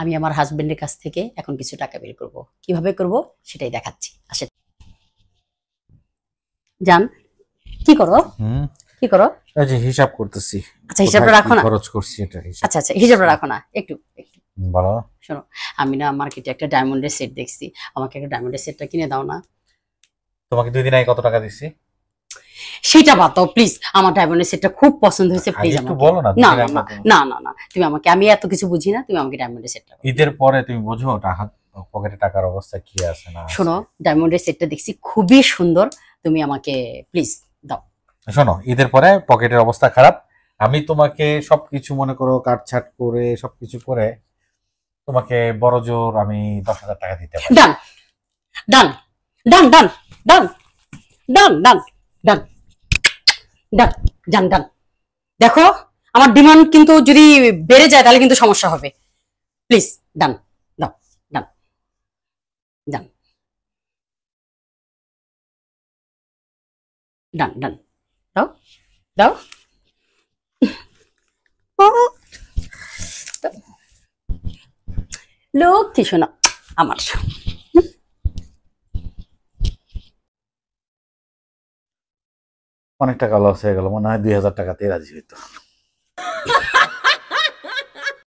আমি আমার হাজবেন্ডের কাছ থেকে এখন কিছু টাকা বের করব। কিভাবে করব সেটাই দেখাচ্ছি। আসেন। যান। কি করো? হুম, কি করো? এই যে হিসাব করতেছি। আচ্ছা, হিসাবটা কোথায় কি রাখো না। খরচ করছি এটা হিসাব আচ্ছা আচ্ছা, করতেছি। হিসাবটা রাখো না। একটু একটু বলো। শোনো। আমি না মার্কেটে একটা ডায়মন্ডের সেট দেখছি। আমাকে একটা ডায়মন্ডের সেটটা কিনে দাও না। তোমাকে 2 দিন আগে কত টাকা দিছি? সেটা বাদ দাও প্লিজ। আমার ডায়মন্ডের সেটটা খুব পছন্দ হয়েছে, আগে প্লিজ একটু আমাকে। বলো না, না 2 দিন না আগে না কত? না না না, তুমি আমাকে, আমি এত কিছু বুঝি না, তুমি আমাকে ডায়মন্ডের সেটটা দাও। ঈদের পরে তুমি বুঝো ওটা হাত পকেটে টাকার অবস্থা কি আছে না আছে। শোনো, ডায়মন্ডের সেটটা দেখছি খুবই সুন্দর, তুমি আমাকে প্লিজ দাও। শোনো, ঈদের পরে পকেটের অবস্থা খারাপ। আমি তোমাকে সবকিছু মনে করো কাটছাট করে সবকিছু করে তোমাকে বড় জোর আমি 10,000 টাকা দিতে পারি। ডান ডান ডান ডান ডান ডান ডান ডান ডান ডান ডান। দেখো, আমার ডিমান্ড কিন্তু যদি বেড়ে যায় তাহলে কিন্তু সমস্যা হবে। প্লিজ ডান। দাও। ডান ডান ডান ডান। দাও দাও। লক্ষ্মী শোনা আমার। অনেক টাকা লস হয়ে গেল, মনে হয় 2,000 টাকাতেই রাজি হইতো।